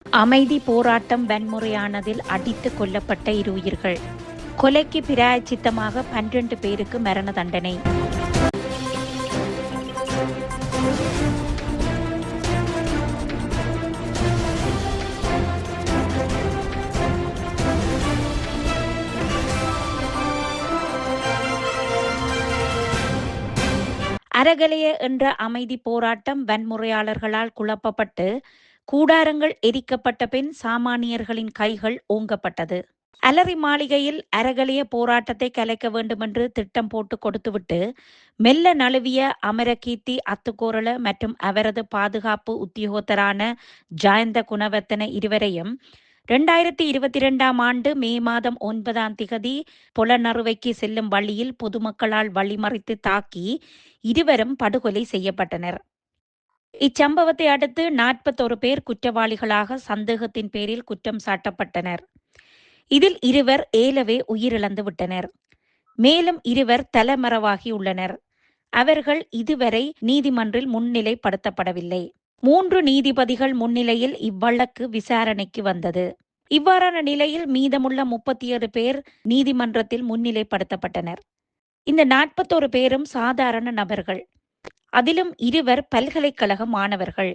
அமைதி போராட்டம் வன்முறையானதில் அடித்து கொல்லப்பட்ட 2 உயிர்கள். கொலைக்கு பிராயச்சித்தமாக 12 பேருக்கு மரண தண்டனை. அரகலைய என்ற அமைதி போராட்டம் வன்முறையாளர்களால் குழப்பப்பட்டு கூடாரங்கள் எரிக்கப்பட்ட பின் சாமானியர்களின் கைகள் ஓங்கப்பட்டது. அலரி மாளிகையில் அரகலைய போராட்டத்தை கலைக்க வேண்டுமென்று திட்டம் போட்டு கொடுத்துவிட்டு மெல்ல நழுவிய அமரகீர்த்தி அத்துக்கோரள மற்றும் அவரது பாதுகாப்பு உத்தியோகத்தரான ஜயந்த குணவர்த்தன இருவரையும் 2022 ஆண்டு மே மாதம் 9 புலனறுவைக்கு செல்லும் வழியில் பொதுமக்களால் வழிமறித்து தாக்கி இருவரும் படுகொலை செய்யப்பட்டனர். இச்சம்பவத்தை அடுத்து 41 பேர் குற்றவாளிகளாக சந்தேகத்தின் பேரில் குற்றம் சாட்டப்பட்டனர். இதில் 2 ஏலவே உயிரிழந்து விட்டனர். மேலும் 2 தலைமறைவாகியுள்ளனர். அவர்கள் இதுவரை நீதிமன்றில் முன்னிலைப்படுத்தப்படவில்லை. 3 நீதிபதிகள் முன்னிலையில் இவ்வழக்கு விசாரணைக்கு வந்தது. இவ்வாறான நிலையில் மீதமுள்ள 37 பேர் நீதிமன்றத்தில் முன்னிலைப்படுத்தப்பட்டனர். இந்த 41 பேரும் சாதாரண நபர்கள். அதிலும் 2 பல்கலைக்கழக மாணவர்கள்.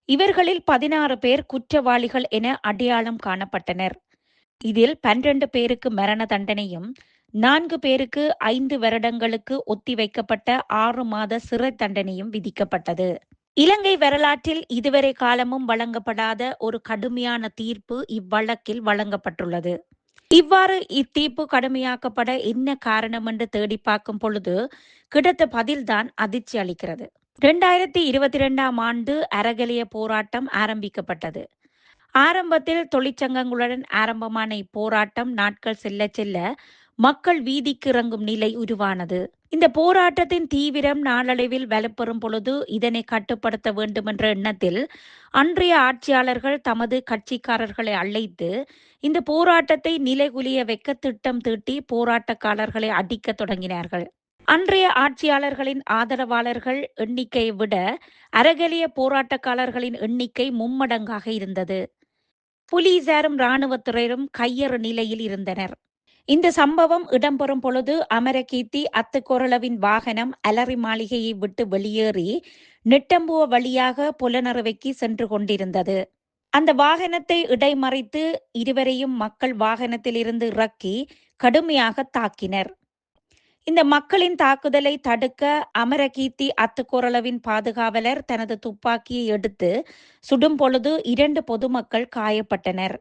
இவர்களில் 16 பேர் குற்றவாளிகள் என அடையாளம் காணப்பட்டனர். இதில் 12 பேருக்கு மரண தண்டனையும் 4 பேருக்கு 5 வருடங்களுக்கு ஒத்திவைக்கப்பட்ட 6 மாத சிறை தண்டனையும் விதிக்கப்பட்டது. இலங்கை வரலாற்றில் இதுவரை காலமும் வழங்கப்படாத ஒரு கடுமையான தீர்ப்பு இவ்வழக்கில் வழங்கப்பட்டுள்ளது. இவ்வாறு இத்தீர்ப்பு கடுமையாக்கப்பட என்ன காரணம் என்று தேடி பார்க்கும் பொழுது கிடைத்த பதில்தான் அதிர்ச்சி அளிக்கிறது. 2022 ஆண்டு அரகலைய போராட்டம் ஆரம்பிக்கப்பட்டது. ஆரம்பத்தில் தொழிற்சங்கங்களுடன் ஆரம்பமான இப்போராட்டம் நாட்கள் செல்ல செல்ல மக்கள் வீதிக்கு இறங்கும் நிலை உருவானது. இந்த போராட்டத்தின் தீவிரம் நாளடைவில் வலுப்பெறும் பொழுது இதனை கட்டுப்படுத்த வேண்டும் என்ற எண்ணத்தில் அன்றைய ஆட்சியாளர்கள் தமது கட்சிக்காரர்களை அழைத்து இந்த போராட்டத்தை நிலைகுலிய வைக்க திட்டம் தீட்டி போராட்டக்காரர்களை அடிக்க தொடங்கினார்கள். அன்றைய ஆட்சியாளர்களின் ஆதரவாளர்கள் எண்ணிக்கையை விட அரகலைய போராட்டக்காரர்களின் எண்ணிக்கை மும்மடங்காக இருந்தது. போலீசாரும் இராணுவத்தினரும் கையறு நிலையில் இருந்தனர். இந்த சம்பவம் இடம்பெறும் பொழுது அமரகீர்த்தி அத்துக்கோரளவின் வாகனம் அலரி மாளிகையை விட்டு வெளியேறி நெட்டம்புவ வழியாக புலனறுவைக்கு சென்று கொண்டிருந்தது. அந்த வாகனத்தை இடைமறித்து இருவரையும் மக்கள் வாகனத்திலிருந்து இறக்கி கடுமையாக தாக்கினர். இந்த மக்களின் தாக்குதலை தடுக்க அமரகீர்த்தி அத்துக்கோரளவின் பாதுகாவலர் தனது துப்பாக்கியை எடுத்து சுடும் பொழுது 2 பொதுமக்கள் காயப்பட்டனர்.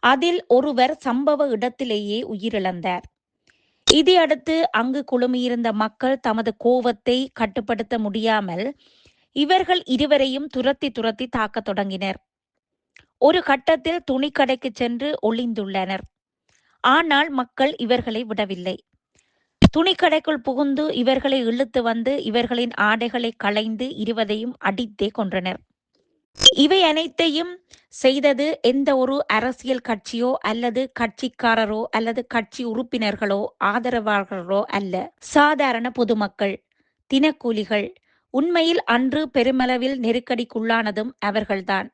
அதில் ஒருவர் சம்பவ இடத்திலேயே உயிரிழந்தார். இதையடுத்து அங்கு குழுமியிருந்த மக்கள் தமது கோபத்தை கட்டுப்படுத்த முடியாமல் இவர்கள் இருவரையும் துரத்தி துரத்தி தாக்க தொடங்கினர். ஒரு கட்டத்தில் துணிக்கடைக்கு சென்று ஒளிந்துள்ளனர். ஆனால் மக்கள் இவர்களை விடவில்லை. துணிக்கடைக்குள் புகுந்து இவர்களை இழுத்து வந்து இவர்களின் ஆடைகளை களைந்து இருவரையும் அடித்தே கொன்றனர். இவை அனைத்தையும் செய்தது எந்த ஒரு அரசியல் கட்சியோ அல்லது கட்சிக்காரரோ அல்லது கட்சி உறுப்பினர்களோ ஆதரவாளர்களோ அல்ல. சாதாரண பொதுமக்கள், தினக்கூலிகள். உண்மையில் அன்று பெருமளவில் நெருக்கடிக்குள்ளானதும் அவர்கள்தான்.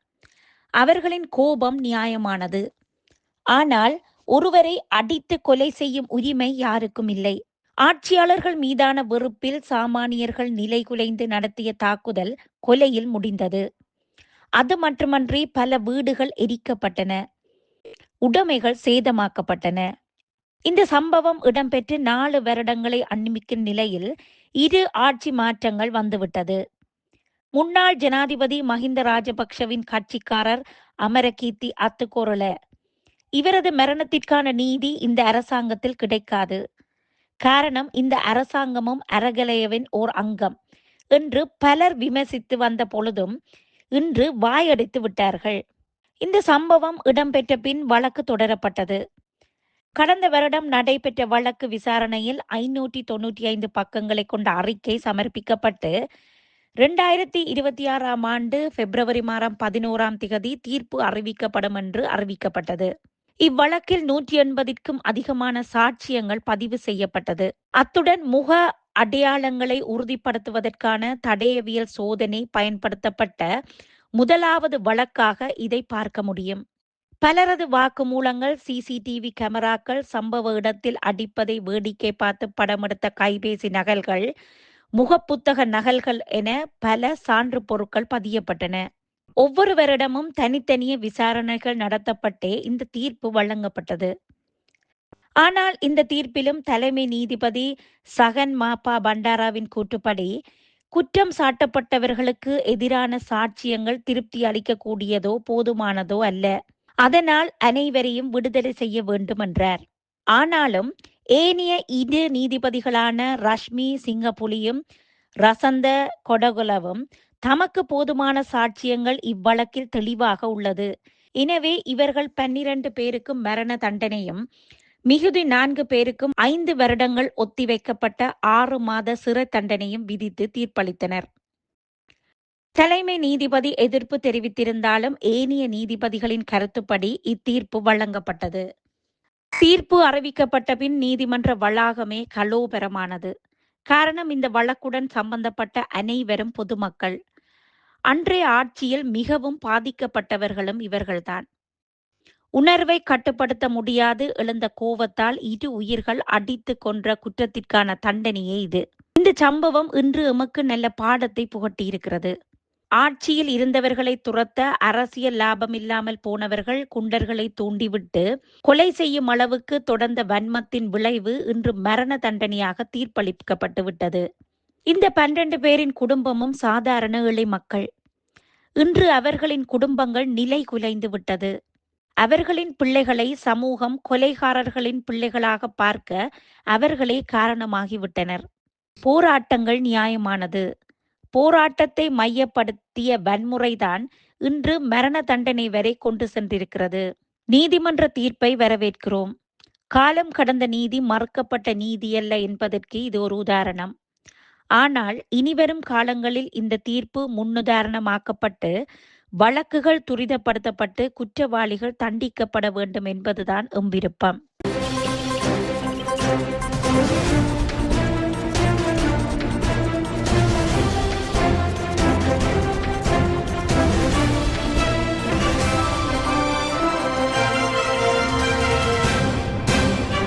அவர்களின் கோபம் நியாயமானது. ஆனால் ஒருவரை அடித்து கொலை செய்யும் உரிமை யாருக்கும் இல்லை. ஆட்சியாளர்கள் மீதான வெறுப்பில் சாமானியர்கள் நிலைகுலைந்து நடத்திய தாக்குதல் கொலையில் முடிந்தது. அது மட்டுமன்றி பல வீடுகள் எரிக்கப்பட்டன, உடைமைகள் சேதமாக்கப்பட்டன. இந்த சம்பவம் இடம்பெற்று 4 வருடங்களை அண்மிக்கும் நிலையில் 2 ஆட்சி மாற்றங்கள் வந்துவிட்டது. முன்னாள் ஜனாதிபதி மஹிந்த ராஜபக்ஷவின் கட்சிக்காரர் அமரகீர்த்தி அத்துக்கோரள இவரது மரணத்திற்கான நீதி இந்த அரசாங்கத்தில் கிடைக்காது. காரணம் இந்த அரசாங்கமும் அரகலையவின் ஓர் அங்கம் என்று பலர் விமர்சித்து வந்த பொழுதும் இன்று வாயடைத்து விட்டார்கள். இந்த சம்பவம் இடம்பெற்ற பின் வழக்கு தொடரப்பட்டது. கடந்த வருடம் நடைபெற்ற வழக்கு விசாரணையில் 595 பக்கங்களை கொண்ட அறிக்கை சமர்ப்பிக்கப்பட்டு 2026 ஆண்டு பிப்ரவரி மாதம் 11 தீர்ப்பு அறிவிக்கப்படும் என்று அறிவிக்கப்பட்டது. இவ்வழக்கில் 180க்கும் அதிகமான சாட்சியங்கள் பதிவு செய்யப்பட்டது. அத்துடன் முக அடையாளங்களை உறுதிப்படுத்துவதற்கான தடயவியல் சோதனை பயன்படுத்தப்பட்ட முதலாவது வழக்காக இதை பார்க்க முடியும். பலரது வாக்குமூலங்கள், சிசிடிவி கேமராக்கள், சம்பவ இடத்தில் அடிப்பதை வேடிக்கை பார்த்து படமெடுத்த கைபேசி நகல்கள், முகப்புத்தக நகல்கள் என பல சான்று பொருட்கள் பதியப்பட்டன. ஒவ்வொரு வருடமும் தனித்தனியே விசாரணைகள் நடத்தப்பட்டே இந்த தீர்ப்பு வழங்கப்பட்டது. ஆனால் இந்த தீர்ப்பிலும் தலைமை நீதிபதி சகன் மாப்பா பண்டாராவின் கூற்றுப்படி குற்றம் சாட்டப்பட்டவர்களுக்கு எதிரான சாட்சியங்கள் திருப்தி அளிக்கக்கூடியதோ போதுமானதோ அல்ல. அதனால் அனைவரையும் விடுதலை செய்ய வேண்டும் என்றார். ஆனாலும் ஏனைய இரு நீதிபதிகளான ரஷ்மி சிங்கப்புலியும் ரசந்த கொடகுலவும் தமக்கு போதுமான சாட்சியங்கள் இவ்வழக்கில் தெளிவாக உள்ளது, எனவே இவர்கள் 12 பேருக்கும் மரண தண்டனையும் மிகுதி 4 பேருக்கும் 5 வருடங்கள் ஒத்திவைக்கப்பட்ட 6 மாத சிறை தண்டனையும் விதித்து தீர்ப்பளித்தனர். தலைமை நீதிபதி எதிர்ப்பு தெரிவித்திருந்தாலும் ஏனைய நீதிபதிகளின் கருத்துப்படி இத்தீர்ப்பு வழங்கப்பட்டது. தீர்ப்பு அறிவிக்கப்பட்ட பின் நீதிமன்ற வளாகமே கலோபரமானது. காரணம், இந்த வழக்குடன் சம்பந்தப்பட்ட அனைவரும் பொதுமக்கள். அன்றைய ஆட்சியில் மிகவும் பாதிக்கப்பட்டவர்களும் இவர்கள்தான். உணர்வை கட்டுப்படுத்த முடியாது எழுந்த கோபத்தால் இரு உயிர்கள் அடித்து கொன்ற குற்றத்திற்கான தண்டனையே இது. இந்த சம்பவம் இன்று எமக்கு நல்ல பாடத்தை புகட்டியிருக்கிறது. ஆட்சியில் இருந்தவர்களை துரத்த அரசியல் லாபம் இல்லாமல் போனவர்கள் குண்டர்களை தூண்டிவிட்டு கொலை செய்யும் அளவுக்கு தொடர்ந்த வன்மத்தின் விளைவு இன்று மரண தண்டனையாக தீர்ப்பளிக்கப்பட்டு விட்டது. இந்த 12 பேரின் குடும்பமும் சாதாரண ஏழை மக்கள். இன்று அவர்களின் குடும்பங்கள் நிலை குலைந்து விட்டது. அவர்களின் பிள்ளைகளை சமூகம் கொலைகாரர்களின் பிள்ளைகளாக பார்க்க அவர்களே காரணமாகிவிட்டனர். போராட்டங்கள் நியாயமானது. போராட்டத்தை மையப்படுத்திய வன்முறைதான் இன்று மரண தண்டனை வரை கொண்டு சென்றிருக்கிறது. நீதிமன்ற தீர்ப்பை வரவேற்கிறோம். காலம் கடந்த நீதி மறுக்கப்பட்ட நீதியல்ல என்பதற்கு இது ஒரு உதாரணம். ஆனால் இனிவரும் காலங்களில் இந்த தீர்ப்பு முன்னுதாரணமாக்கப்பட்டு வழக்குகள் துரிதப்படுத்தப்பட்டு குற்றவாளிகள் தண்டிக்கப்பட வேண்டும் என்பதுதான் எம் விருப்பம்.